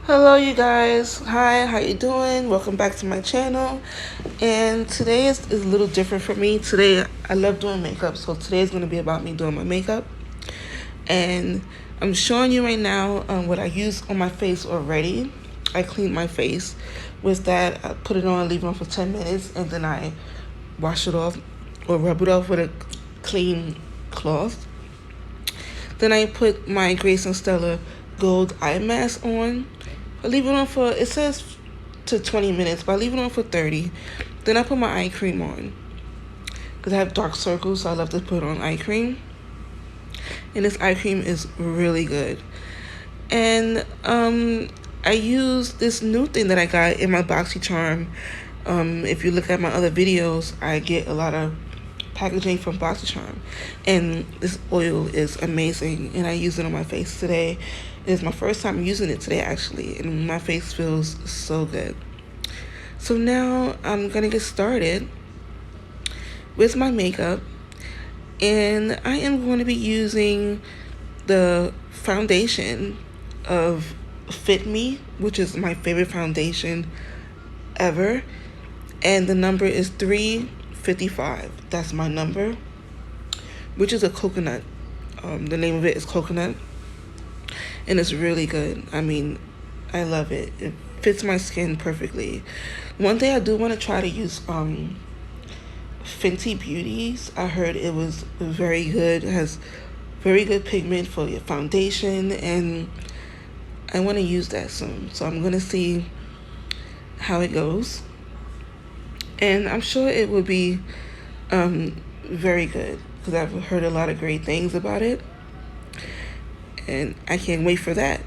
Hello you guys. Hi, how you doing? Welcome back to my channel. And today is a little different for me. Today I love doing makeup, so today is going to be about me doing my makeup. And I'm showing you right now what I use on my face already. I cleaned my face. With that, I put it on, leave it on for 10 minutes, and then I wash it off or rub it off with a clean cloth. Then I put my Grace and Stella Gold Eye Mask on. I leave it on for, it says to 20 minutes, but I leave it on for 30. Then I put my eye cream on. Because I have dark circles, so I love to put on eye cream. And this eye cream is really good. And I use this new thing that I got in my BoxyCharm. If you look at my other videos, I get a lot of packaging from BoxyCharm, and this oil is amazing, and I use it on my face today. It's my first time using it today actually, and my face feels so good. So now I'm gonna get started with my makeup, and I am going to be using the foundation of Fit Me, which is my favorite foundation ever, and the number is 355. That's my number, which is a coconut. The name of it is Coconut, and it's really good. I mean, I love it. It fits my skin perfectly. One day I do want to try to use Fenty Beauty's. I heard it was very good. It has very good pigment for your foundation, and I want to use that soon. So I'm gonna see how it goes, and I'm sure it will be very good, because I've heard a lot of great things about it, and I can't wait for that.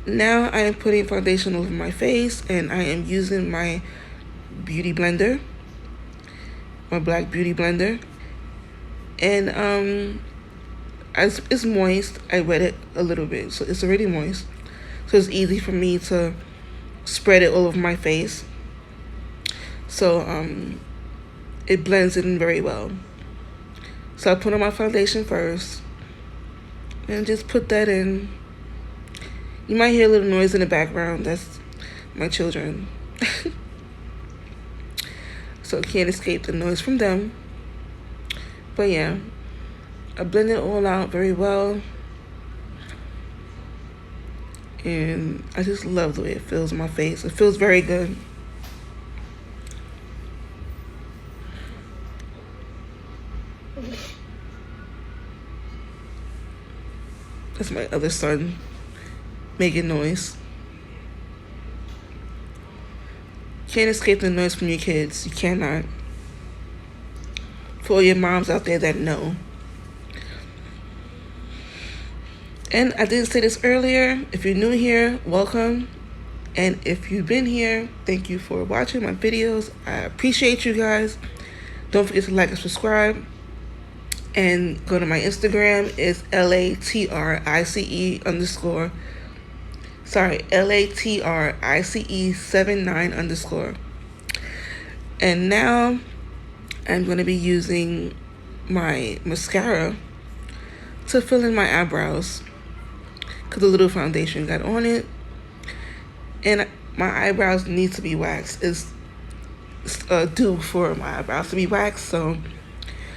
Now I am putting foundation over my face, and I am using my beauty blender, my black beauty blender, and as it's moist, I wet it a little bit, so it's already moist, so it's easy for me to spread it all over my face. So it blends in very well. So I put on my foundation first and just put that in. You might hear a little noise in the background. That's my children. So can't escape the noise from them. But yeah, I blend it all out very well. And I just love the way it feels on my face. It feels very good. That's my other son making noise. Can't escape the noise from your kids. You cannot. For all your moms out there that know. And I didn't say this earlier. If you're new here, welcome. And if you've been here, thank you for watching my videos. I appreciate you guys. Don't forget to like and subscribe. And go to my Instagram. It's LATRICE_. Sorry, LATRICE79_. And now I'm going to be using my mascara to fill in my eyebrows, because a little foundation got on it. And my eyebrows need to be waxed. It's due for my eyebrows to be waxed, so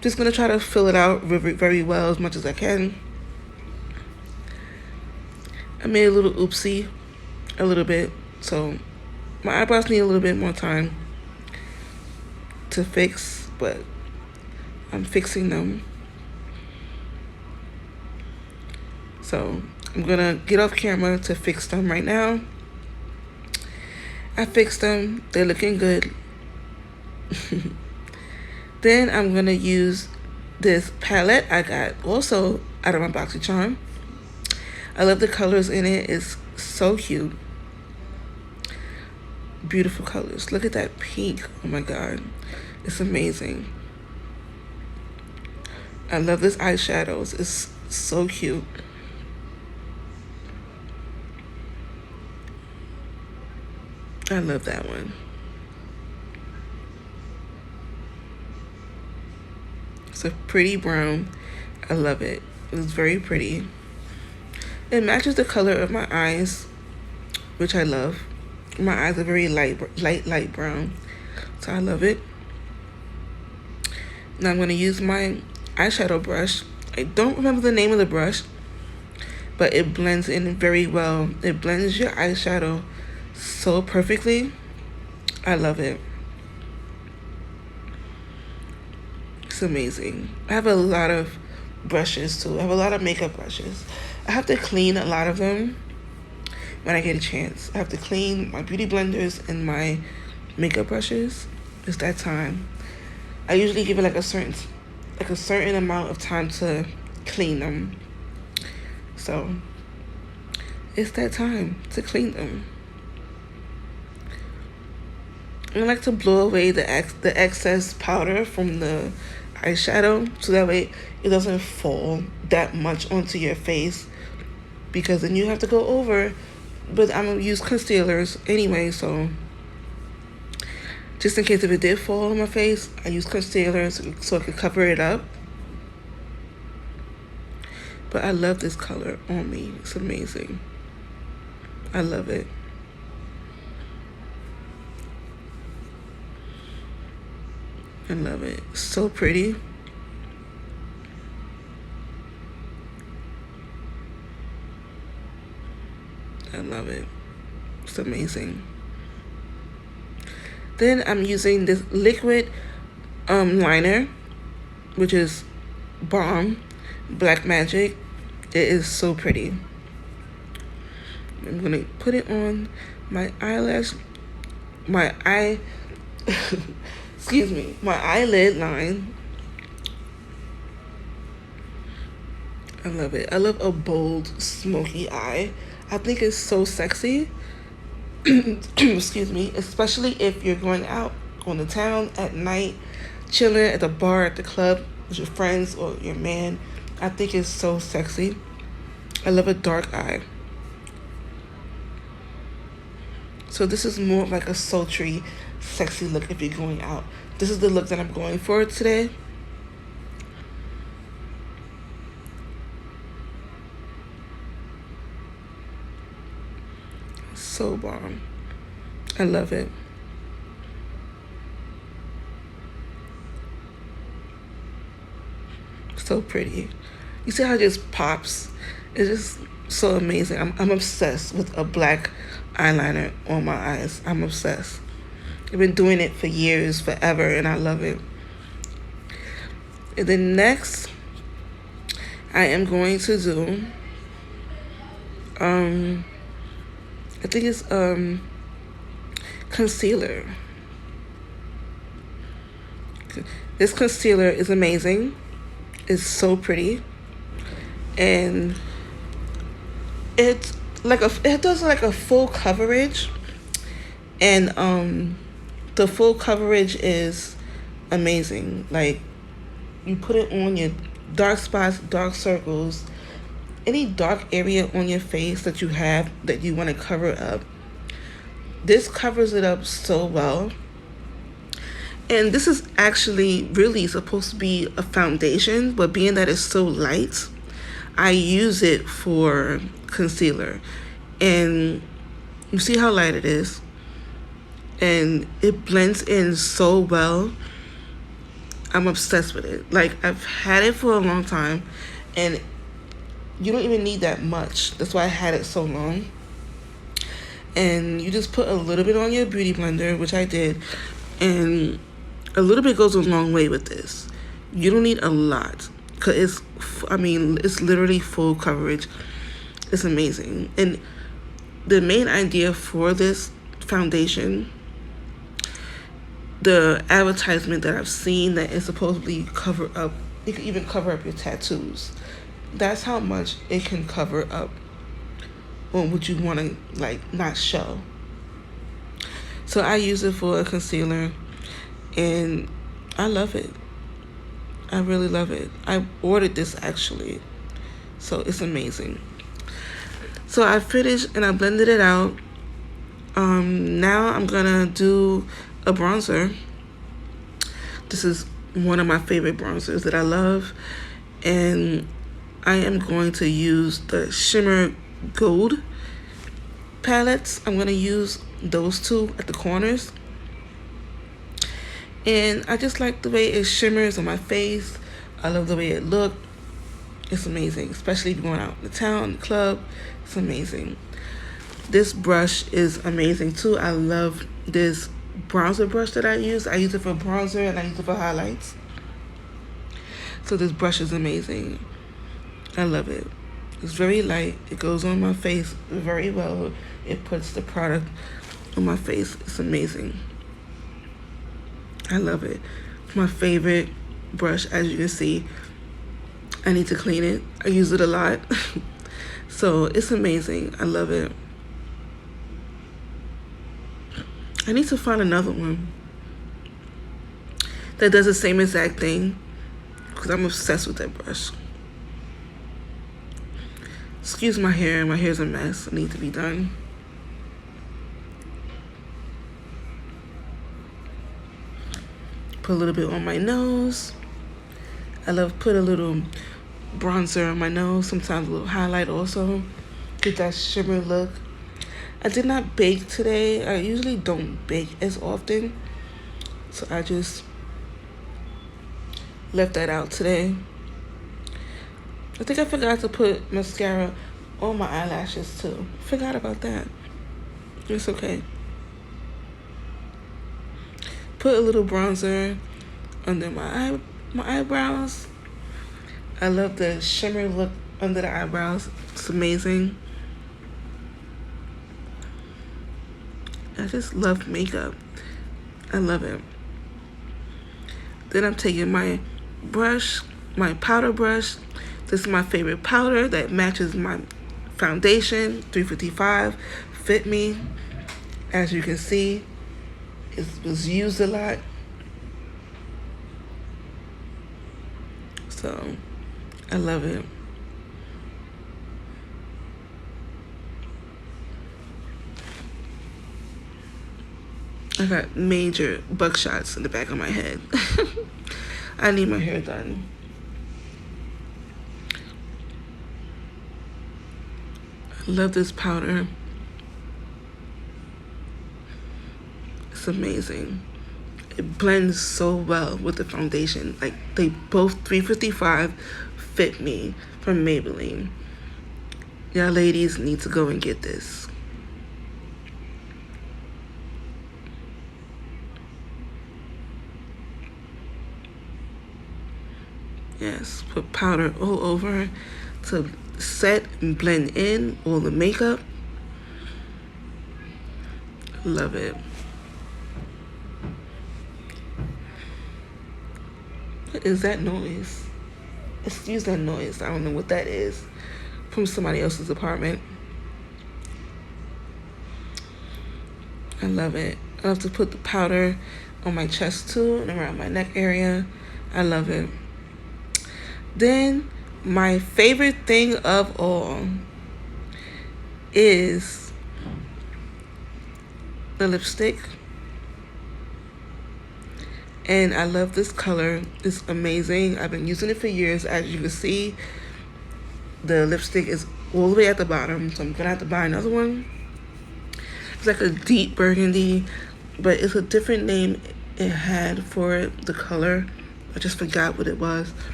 just gonna try to fill it out very well as much as I can. I made a little oopsie, a little bit, so my eyebrows need a little bit more time to fix, but I'm fixing them. So I'm gonna get off camera to fix them right now. I fixed them, they're looking good. Then I'm going to use this palette I got also out of my BoxyCharm. I love the colors in it. It's so cute. Beautiful colors. Look at that pink. Oh my god. It's amazing. I love this eyeshadows. It's so cute. I love that one. It's a pretty brown. I love it. It was very pretty. It matches the color of my eyes which I love. My eyes are very light brown, so I love it. Now I'm going to use my eyeshadow brush. I don't remember the name of the brush, but it blends in very well. It blends your eyeshadow so perfectly. I love it. It's amazing. I have a lot of brushes too. I have a lot of makeup brushes. I have to clean a lot of them when I get a chance. I have to clean my beauty blenders and my makeup brushes. It's that time. I usually give it like a certain amount of time to clean them. So it's that time to clean them. I like to blow away the excess powder from the eyeshadow, so that way it doesn't fall that much onto your face, because then you have to go over. But I'm gonna use concealers anyway, so just in case if it did fall on my face, I use concealers so I could cover it up. But I love this color on me. It's amazing. I love it. I love it. So pretty. I love it. It's amazing. Then I'm using this liquid liner, which is Bomb Black Magic. It is so pretty. I'm gonna put it on my excuse me, my eyelid line. I love it. I love a bold, smoky eye. I think it's so sexy. Excuse me, especially if you're going out on the town at night, chilling at the bar, at the club with your friends or your man. I think it's so sexy. I love a dark eye. So this is more of like a sultry, sexy look if you're going out. This is the look that I'm going for today. So bomb. I love it. So pretty. You see how it just pops? It's just so amazing. I'm obsessed with a black eyeliner on my eyes. I'm obsessed. I've been doing it for years, forever, and I love it. And then next, I am going to do I think it's concealer. This concealer is amazing. It's so pretty, and it does like a full coverage, and the full coverage is amazing. Like, you put it on your dark spots, dark circles, any dark area on your face that you have that you want to cover up. This covers it up so well. And this is actually really supposed to be a foundation, but being that it's so light, I use it for concealer. And you see how light it is? And it blends in so well. I'm obsessed with it. Like, I've had it for a long time, and you don't even need that much. That's why I had it so long. And you just put a little bit on your beauty blender, which I did, and a little bit goes a long way with this. You don't need a lot, because it's literally full coverage. It's amazing. And the main idea for this foundation, the advertisement that I've seen, that it's supposedly cover up, it can even cover up your tattoos. That's how much it can cover up on what you want to, like, not show. So I use it for a concealer, and I love it. I really love it. I ordered this actually, so it's amazing. So I finished and I blended it out. Now I'm gonna do a bronzer. This is one of my favorite bronzers that I love, and I am going to use the Shimmer Gold. palettes, I'm going to use those two at the corners. And I just like the way it shimmers on my face. I love the way it looks. It's amazing, especially if you're going out in the town, the club. It's amazing. This brush is amazing too. I love this bronzer brush that I use. I use it for bronzer and I use it for highlights. So this brush is amazing. I love it. It's very light. It goes on my face very well. It puts the product on my face. It's amazing. I love it. It's my favorite brush, as you can see. I need to clean it. I use it a lot. So it's amazing. I love it. I need to find another one that does the same exact thing, because I'm obsessed with that brush. Excuse my hair. My hair's a mess. It needs to be done. Put a little bit on my nose. I love put a little bronzer on my nose. Sometimes a little highlight also. Get that shimmer look. I did not bake today. I usually don't bake as often. So I just left that out today. I think I forgot to put mascara on my eyelashes too. Forgot about that. It's okay. Put a little bronzer under my eyebrows. I love the shimmer look under the eyebrows. It's amazing. I just love makeup. I love it. Then I'm taking my brush, my powder brush. This is my favorite powder that matches my foundation, 355. Fit me. As you can see, it was used a lot. So, I love it. I got major buckshots in the back of my head. I need my hair done. I love this powder. It's amazing. It blends so well with the foundation. Like, they both 355 Fit Me from Maybelline. Y'all ladies need to go and get this. Yes, put powder all over to set and blend in all the makeup. Love it. What is that noise? Excuse that noise. I don't know what that is. From somebody else's apartment. I love it. I love to put the powder on my chest too and around my neck area. I love it. Then my favorite thing of all is the lipstick. And I love this color. It's amazing. I've been using it for years. As you can see, the lipstick is all the way at the bottom, so I'm gonna have to buy another one. It's like a deep burgundy, but it's a different name it had for the color. I just forgot what it was,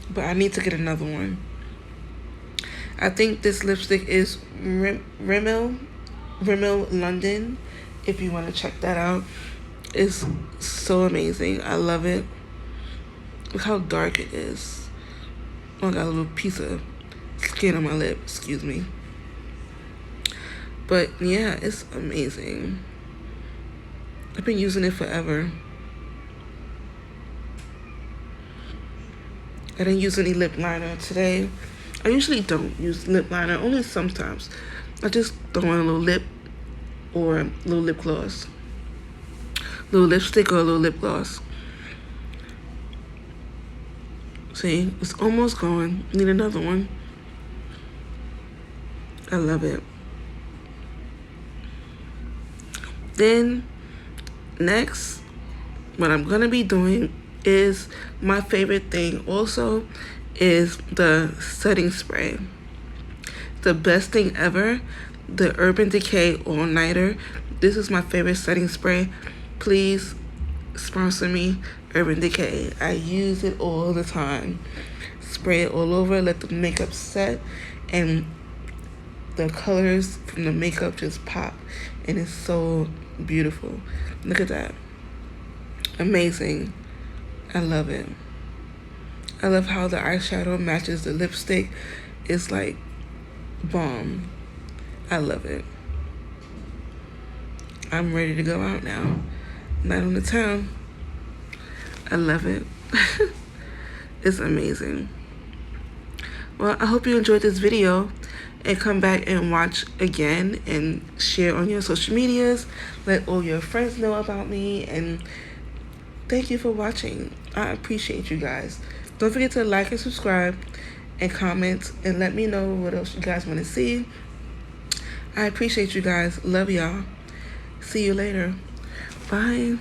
but I need to get another one. I think this lipstick is Rimmel London, if you want to check that out. It's so amazing. I love it. Look how dark it is. Oh, I got a little piece of skin on my lip, excuse me. But yeah, it's amazing. I've been using it forever. I didn't use any lip liner today. I usually don't use lip liner, only sometimes. I just throw in a little lip or a little lip gloss. Little lipstick or a little lip gloss. See, it's almost gone. Need another one. I love it. Then, next, what I'm gonna be doing is my favorite thing also is the setting spray. The best thing ever. the Urban Decay All Nighter. This is my favorite setting spray. Please sponsor me, Urban Decay. I use it all the time. Spray it all over, let the makeup set, and the colors from the makeup just pop, and it's so beautiful. Look at that. Amazing. I love it. I love how the eyeshadow matches the lipstick. It's like bomb. I love it. I'm ready to go out now. Night on the town. I love it. It's amazing. Well, I hope you enjoyed this video, and come back and watch again and share on your social medias. Let all your friends know about me, and thank you for watching. I appreciate you guys. Don't forget to like and subscribe and comment and let me know what else you guys want to see. I appreciate you guys. Love y'all. See you later. Bye.